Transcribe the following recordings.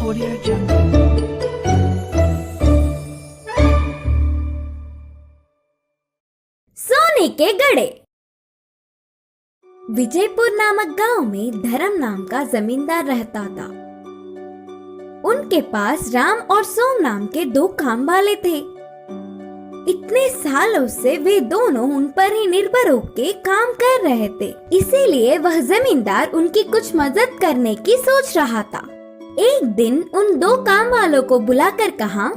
Audio Jungle। सोने के गड़े। विजयपुर नामक गांव में धर्म नाम का जमींदार रहता था। उनके पास राम और सोम नाम के दो काम वाले थे। इतने सालों से वे दोनों उन पर ही निर्भर होकर काम कर रहे थे, इसीलिए वह जमींदार उनकी कुछ मदद करने की सोच रहा था। एक दिन उन दो काम वालों को बुलाकर कहा,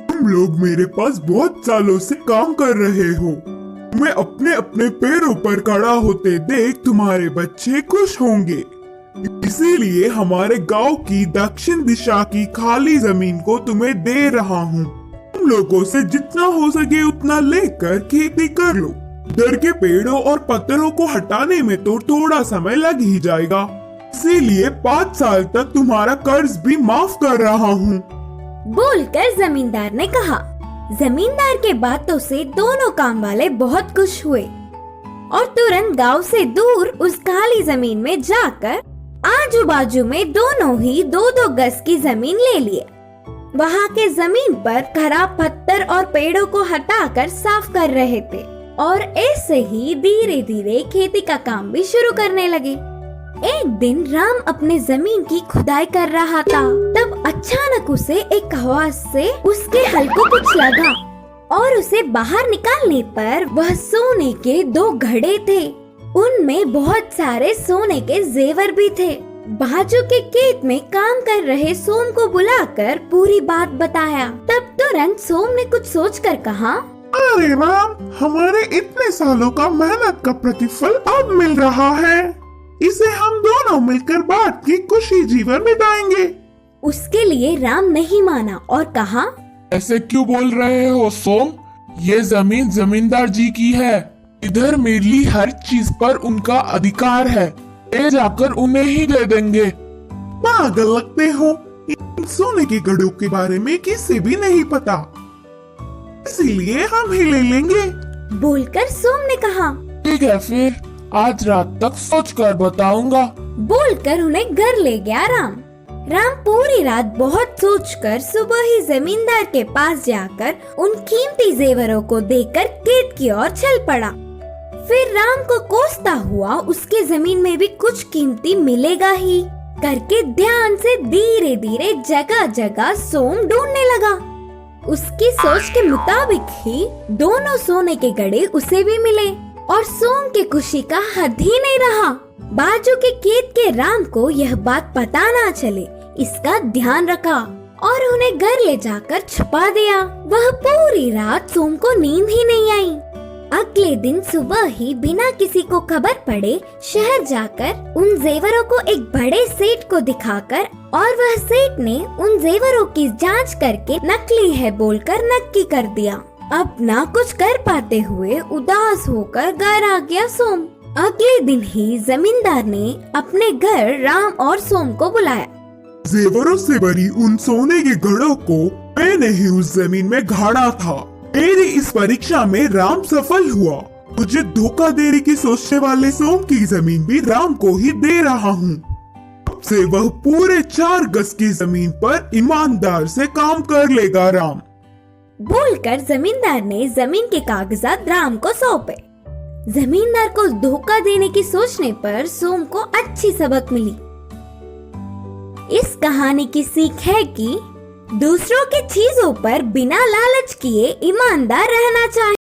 तुम लोग मेरे पास बहुत सालों से काम कर रहे हो। मैं अपने अपने पैरों पर खड़ा होते देख तुम्हारे बच्चे खुश होंगे, इसीलिए हमारे गांव की दक्षिण दिशा की खाली जमीन को तुम्हें दे रहा हूँ। तुम लोगों से जितना हो सके उतना लेकर खेती कर लो। इधर के पेड़ों और पत्थरों को हटाने में तो थोड़ा समय लग ही जाएगा, इसीलिए 5 साल तक तुम्हारा कर्ज भी माफ कर रहा हूँ। बोलकर जमींदार ने कहा। जमींदार के बातों से दोनों काम वाले बहुत खुश हुए और तुरंत गांव से दूर उस खाली जमीन में जाकर आजू बाजू में दोनों ही 2-2 गज की जमीन ले लिए। वहाँ के जमीन पर खराब पत्थर और पेड़ों को हटाकर साफ कर रहे थे और ऐसे ही धीरे धीरे खेती का काम भी शुरू करने लगे। एक दिन राम अपने जमीन की खुदाई कर रहा था, तब अचानक उसे एक आवाज से उसके हल को कुछ लगा और उसे बाहर निकालने पर वह सोने के 2 घड़े थे। उनमें बहुत सारे सोने के जेवर भी थे। बाजू के खेत में काम कर रहे सोम को बुलाकर पूरी बात बताया। तब तुरंत सोम ने कुछ सोचकर कहा, अरे राम, हमारे इतने सालों का मेहनत का प्रतिफल अब मिल रहा है। इसे हम दोनों मिलकर बांट के खुशी जीवन बिताएंगे। उसके लिए राम नहीं माना और कहा, ऐसे क्यों बोल रहे हो सोम? ये जमीन जमींदार जी की है। इधर मेरी हर चीज पर उनका अधिकार है। ले जाकर उन्हें ही दे देंगे। पागल लगते हो, इन सोने के घड़ों के बारे में किसी भी नहीं पता, इसीलिए हम ही ले लेंगे। बोलकर सोम ने कहा। ठीक है, फिर आज रात तक सोच कर बताऊंगा। बोलकर उन्हें घर ले गया राम। राम पूरी रात बहुत सोचकर सुबह ही जमींदार के पास जाकर उन कीमती जेवरों को देकर खेत की ओर चल पड़ा। फिर राम को कोसता हुआ उसके जमीन में भी कुछ कीमती मिलेगा ही करके ध्यान से धीरे धीरे जगह जगह सोम ढूंढने लगा। उसकी सोच के मुताबिक ही दोनों सोने के घड़े उसे भी मिले और सोम की खुशी का हद ही नहीं रहा। बाजू के खेत के राम को यह बात पता ना चले, इसका ध्यान रखा और उन्हें घर ले जाकर छुपा दिया। वह पूरी रात सोम को नींद ही नहीं आई। अगले दिन सुबह ही बिना किसी को खबर पड़े शहर जाकर उन जेवरों को एक बड़े सेठ को दिखाकर और वह सेठ ने उन जेवरों की जांच करके नकली है बोलकर नक्की कर दिया। अब ना कुछ कर पाते हुए उदास होकर घर आ गया सोम। अगले दिन ही जमींदार ने अपने घर राम और सोम को बुलाया। जेवरों से भरी उन सोने के घड़ों को मैंने ही उस जमीन में गाड़ा था। मेरी इस परीक्षा में राम सफल हुआ। मुझे धोखा देने की सोचने वाले सोम की जमीन भी राम को ही दे रहा हूँ। अब से वह पूरे 4 गज की जमीन पर ईमानदार से काम कर लेगा राम। बोलकर जमींदार ने जमीन के कागजात राम को सौंपे। जमींदार को धोखा देने की सोचने पर सोम को अच्छी सबक मिली। इस कहानी की सीख है कि दूसरों की चीजों पर बिना लालच किए ईमानदार रहना चाहिए।